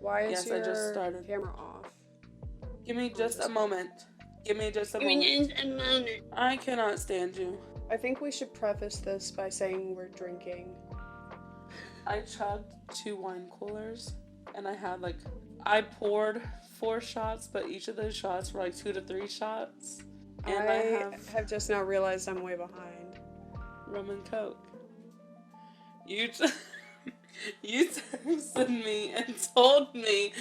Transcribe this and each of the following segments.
Why is Yes, your I just started. camera off? Give me just a moment. Give me just a moment. I cannot stand you. I think we should preface this by saying we're drinking. I chugged 2 wine coolers, and I poured 4 shots, but each of those shots were like 2 to 3 shots. And I have just now realized I'm way behind. rum and coke. You texted me and told me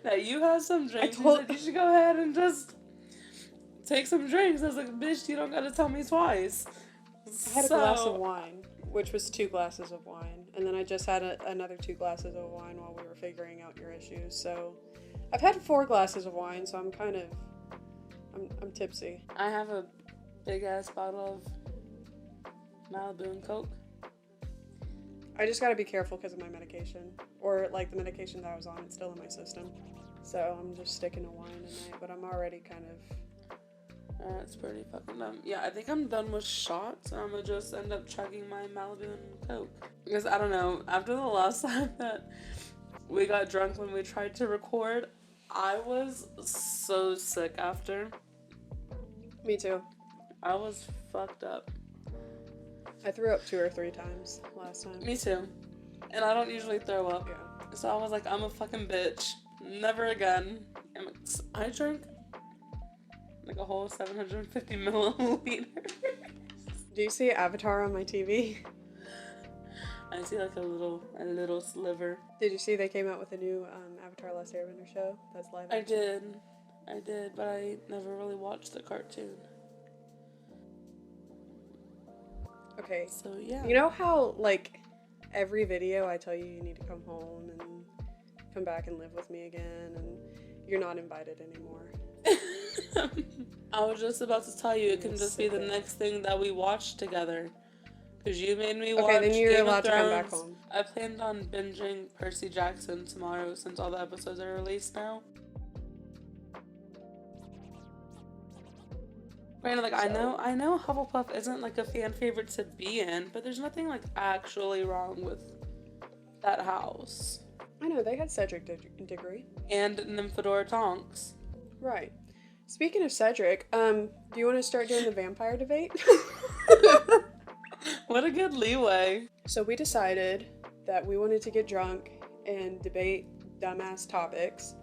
that you had some drinks. You said you should go ahead and just take some drinks. I was like, bitch, you don't gotta tell me twice. I had a glass of wine, which was 2 glasses of wine, and then I just had another 2 glasses of wine while we were figuring out your issues. So I've had 4 glasses of wine, so I'm kind of I'm tipsy. I have a big ass bottle of Malibu and Coke. I just gotta be careful because of my medication, or like the medication that I was on. It's still in my system, so I'm just sticking to wine tonight. But I'm already kind of. It's pretty fucking dumb. Yeah, I think I'm done with shots, and I'm gonna just end up chugging my Malibu and Coke. Because I don't know, after the last time that we got drunk when we tried to record, I was so sick after. Me too. I was fucked up. I threw up 2 or 3 times last time. Me too. And I don't usually throw up. Yeah. So I was like, I'm a fucking bitch. Never again. And I drank like a whole 750 milliliters. Do you see Avatar on my TV? I see like a little sliver. Did you see they came out with a new Avatar Last Airbender show? That's live action. I did, but I never really watched the cartoon. Okay. So, yeah. You know how, like, every video I tell you need to come home and come back and live with me again, and you're not invited anymore? I was just about to tell you, it can just be the next thing that we watch together. Because you made me watch then you're Game allowed of to come Thrones. back home. I planned on binging Percy Jackson tomorrow since all the episodes are released now. Granted, like, I know Hufflepuff isn't, like, a fan favorite to be in, but there's nothing, like, actually wrong with that house. I know, they had Cedric Diggory. And Nymphadora Tonks. Right. Speaking of Cedric, do you want to start doing the vampire debate? What a good leeway. So we decided that we wanted to get drunk and debate dumbass topics.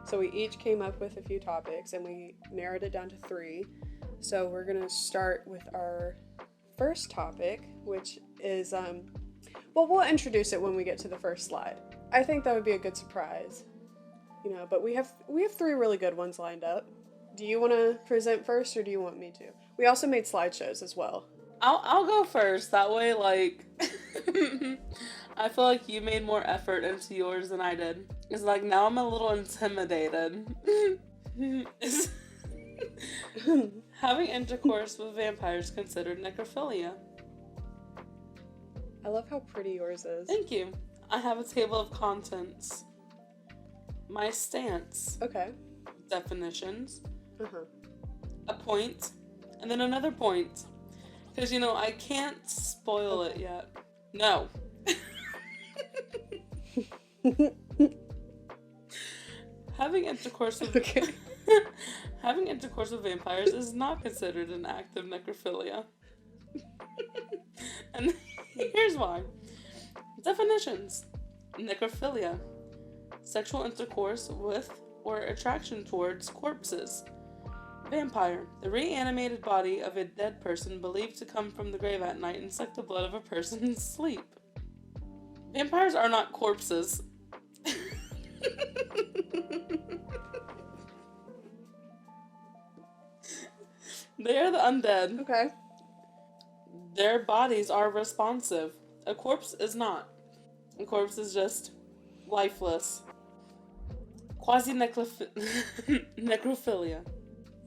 So we each came up with a few topics, and we narrowed it down to 3. So we're going to start with our first topic, which is, well, we'll introduce it when we get to the first slide. I think that would be a good surprise, you know, but we have 3 really good ones lined up. Do you want to present first, or do you want me to? We also made slideshows as well. I'll go first. That way, like, I feel like you made more effort into yours than I did. It's like, now I'm a little intimidated. Having intercourse with vampires considered necrophilia. I love how pretty yours is. Thank you. I have a table of contents. My stance. Okay. Definitions. Uh-huh. A point. And then another point. Because, you know, I can't spoil it yet. No. Having intercourse with having intercourse with vampires is not considered an act of necrophilia. And here's why. Definitions. Necrophilia. Sexual intercourse with or attraction towards corpses. Vampire. The reanimated body of a dead person believed to come from the grave at night and suck the blood of a person in sleep. Vampires are not corpses. They are the undead. Okay. Their bodies are responsive. A corpse is not. A corpse is just lifeless. Quasi-necrophilia.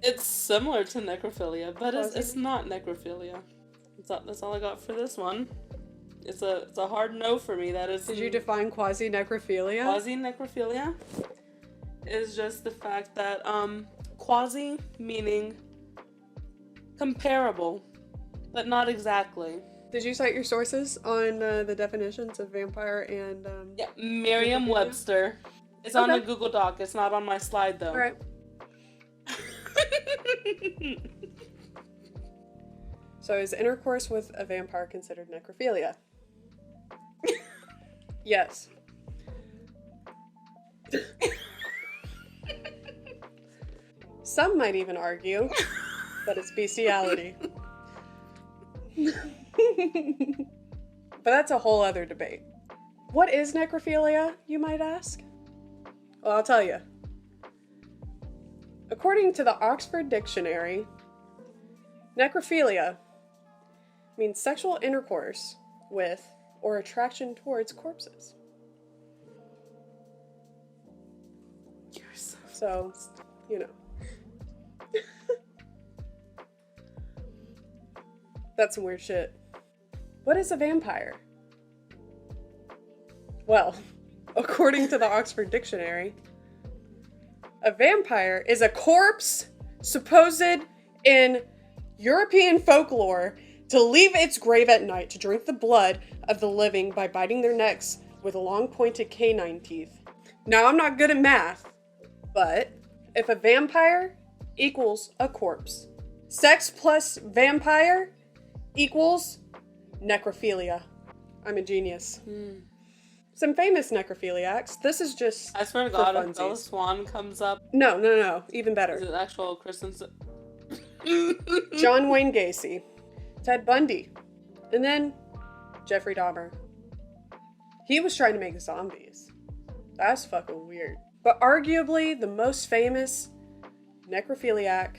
It's similar to necrophilia, but it's not necrophilia. That's all I got for this one. It's a hard no for me. That is. Did you define quasi-necrophilia? Quasi-necrophilia is just the fact that quasi meaning comparable, but not exactly. Did you cite your sources on the definitions of vampire and Yeah, Merriam-Webster. It's on a Google Doc. It's not on my slide, though. All right. So is intercourse with a vampire considered necrophilia? Yes. Some might even argue that it's bestiality. But that's a whole other debate. What is necrophilia, you might ask? Well, I'll tell you. According to the Oxford Dictionary, necrophilia means sexual intercourse with or attraction towards corpses. So, you know. That's some weird shit. What is a vampire? Well, according to the Oxford Dictionary, a vampire is a corpse supposed in European folklore to leave its grave at night to drink the blood of the living by biting their necks with long pointed canine teeth. Now, I'm not good at math, but if a vampire equals a corpse, sex plus vampire equals necrophilia. I'm a genius. Some famous necrophiliacs. This is just I swear to God, if Bella Swan comes up... No. Even better. Is it actual Kristen... John Wayne Gacy. Ted Bundy. And then Jeffrey Dahmer. He was trying to make zombies. That's fucking weird. But arguably the most famous necrophiliac,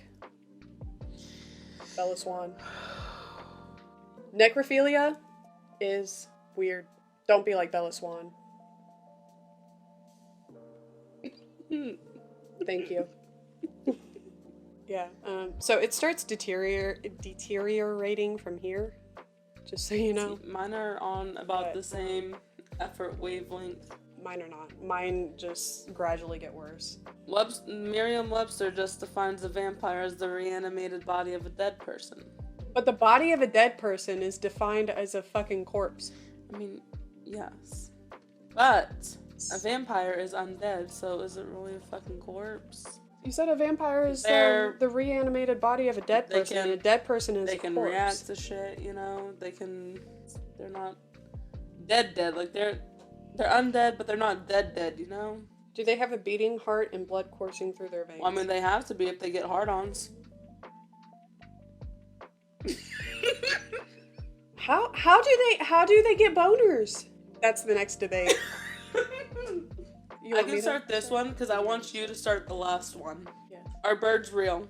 Bella Swan. Necrophilia is weird. Don't be like Bella Swan. Thank you. Yeah, so it starts deteriorating from here, just so you know. See, mine are on about the same effort wavelength. Mine are not. Mine just gradually get worse. Merriam-Webster just defines a vampire as the reanimated body of a dead person. But the body of a dead person is defined as a fucking corpse. I mean, yes. But a vampire is undead, so is it really a fucking corpse? You said a vampire is the reanimated body of a dead person, and a dead person is a corpse. They can react to shit, you know? They're not dead, like they're undead, but they're not dead, you know? Do they have a beating heart and blood coursing through their veins? Well, I mean, they have to be if they get hard-ons. How do they get boners? That's the next debate. I can start this one because I want you to start the last one. Yeah. Are birds real?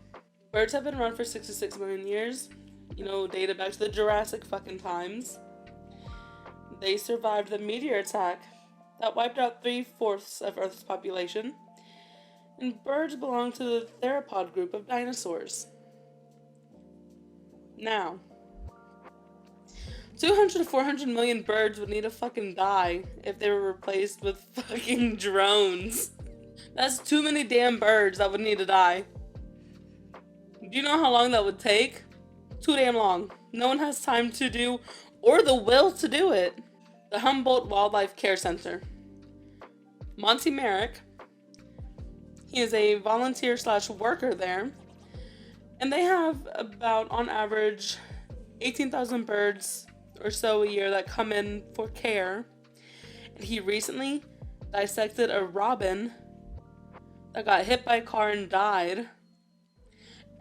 Birds have been around for 66 million years. You know, dated back to the Jurassic fucking times. They survived the meteor attack that wiped out 3/4 of Earth's population. And birds belong to the theropod group of dinosaurs. Now, 200 to 400 million birds would need to fucking die if they were replaced with fucking drones. That's too many damn birds that would need to die. Do you know how long that would take? Too damn long. No one has time to do, or the will to do it. The Humboldt Wildlife Care Center. Monty Merrick, he is a volunteer/worker there. And they have about, on average, 18,000 birds or so a year that come in for care. And he recently dissected a robin that got hit by a car and died.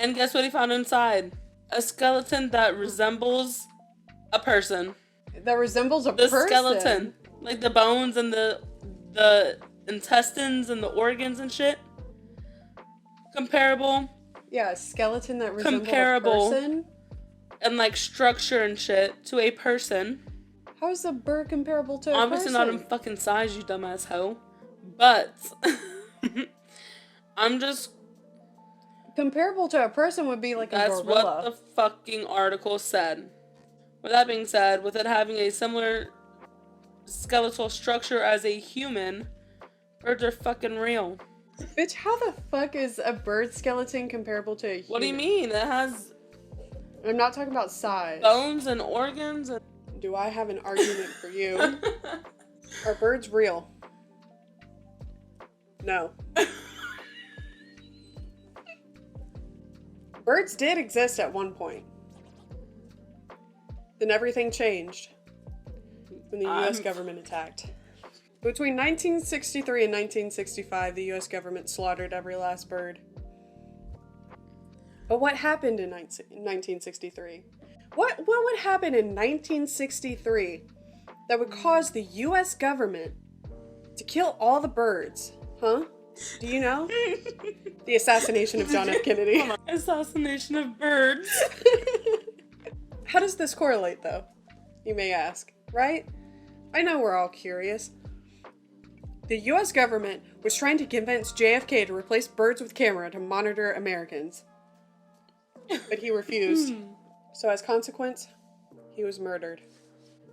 And guess what he found inside? A skeleton that resembles a person. That resembles a person? The skeleton. Like the bones and the intestines and the organs and shit. Comparable. Yeah, a skeleton that resembles a person. And like structure and shit to a person. How is a bird comparable to a person? Obviously not in fucking size, you dumbass hoe. But I'm just... Comparable to a person would be like a gorilla. That's what the fucking article said. With that being said, with it having a similar skeletal structure as a human, birds are fucking real. Bitch, how the fuck is a bird skeleton comparable to a human? What do you mean? It has... I'm not talking about size. Bones and organs and... Do I have an argument for you? Are birds real? No. Birds did exist at one point. Then everything changed when the U.S. government attacked. Between 1963 and 1965, the U.S. government slaughtered every last bird. But what happened in 1963? What would happen in 1963 that would cause the U.S. government to kill all the birds? Huh? Do you know? The assassination of John F. Kennedy. Assassination of birds. How does this correlate, though? You may ask, right? I know we're all curious. The U.S. government was trying to convince JFK to replace birds with camera to monitor Americans. But he refused. So as consequence, he was murdered.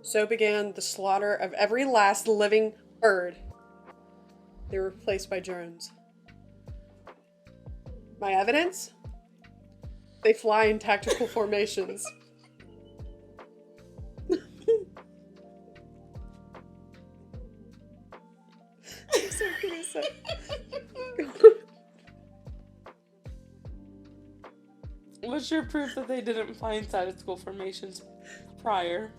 So began the slaughter of every last living bird. They were replaced by drones. My evidence? They fly in tactical formations. What's your proof that they didn't fly in tactical formations prior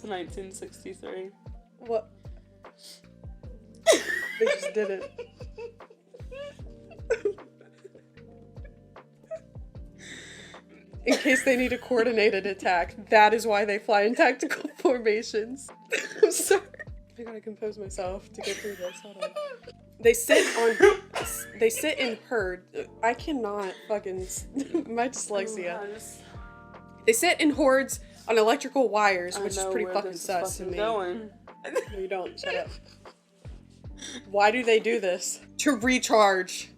to 1963? What? They just didn't. In case they need a coordinated attack, that is why they fly in tactical formations. I'm sorry. I gotta compose myself to get through this. Hold on. They sit in herd. I cannot fucking my dyslexia. They sit in hordes on electrical wires, which is pretty fucking sus to me. Going. No, you don't. Shut up. Why do they do this? To recharge.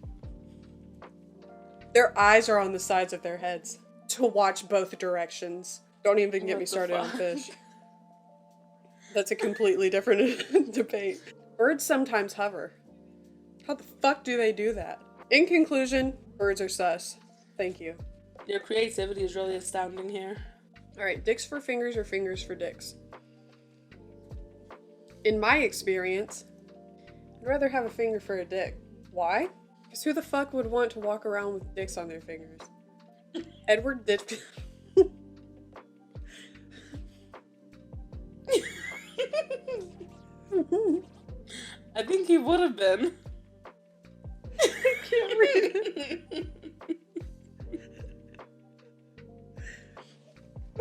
Their eyes are on the sides of their heads. To watch both directions. Don't even get me started on fish. That's a completely different debate. Birds sometimes hover. How the fuck do they do that? In conclusion, birds are sus. Thank you. Your creativity is really astounding here. Alright, dicks for fingers or fingers for dicks? In my experience, I'd rather have a finger for a dick. Why? Because who the fuck would want to walk around with dicks on their fingers? Edward did. I think he would have been. I can't read it.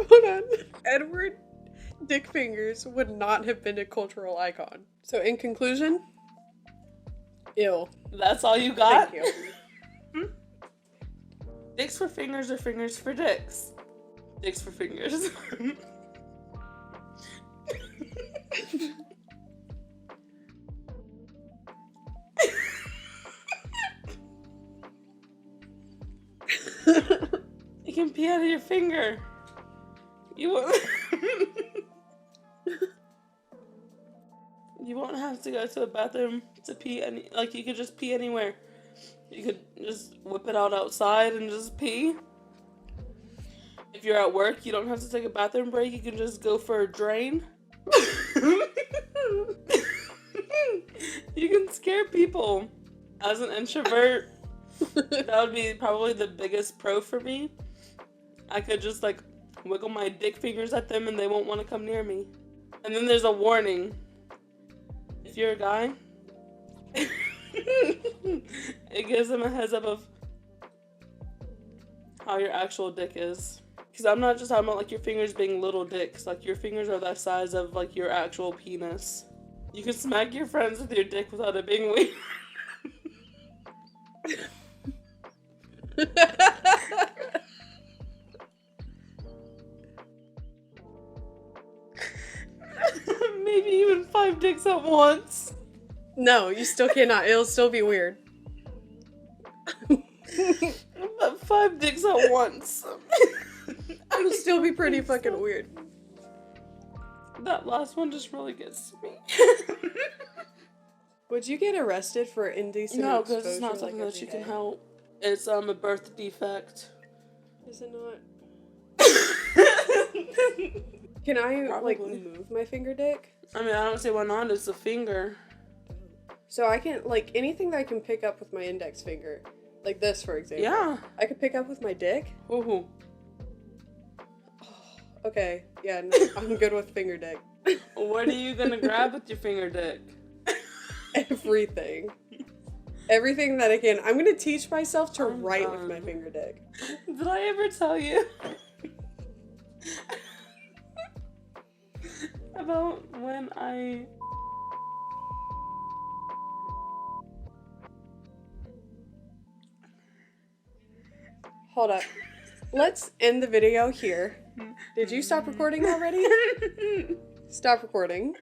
Hold on. Edward Dick Fingers would not have been a cultural icon. So in conclusion, ill. That's all you got? Thank you. Dicks for fingers or fingers for dicks? Dicks for fingers. You can pee out of your finger. You won't. You won't have to go to the bathroom to pee you could just pee anywhere. You could just whip it out outside and just pee. If you're at work, you don't have to take a bathroom break. You can just go for a drain. You can scare people. As an introvert, that would be probably the biggest pro for me. I could just wiggle my dick fingers at them and they won't want to come near me. And then there's a warning. If you're a guy, it gives them a heads up of how your actual dick is. Because I'm not just talking about your fingers being little dicks. Your fingers are that size of your actual penis. You can smack your friends with your dick without it being weird. Maybe even 5 dicks at once. No, you still cannot. It'll still be weird. But 5 dicks at once. It'll still be pretty fucking weird. That last one just really gets to me. Would you get arrested for indecent exposure? No, because it's not something that you can help. It's a birth defect. Is it not? Can I Probably. move my finger dick? I mean, I don't see why not. It's a finger. So I can, like, anything that I can pick up with my index finger, like this, for example. Yeah. I could pick up with my dick. Ooh. Okay, yeah, no, I'm good with finger dick. What are you gonna grab with your finger dick? Everything. Everything that I can. I'm gonna teach myself to write with my done. finger dick. Did I ever tell you about when I... Hold up. Let's end the video here. Did you stop recording already? Stop recording.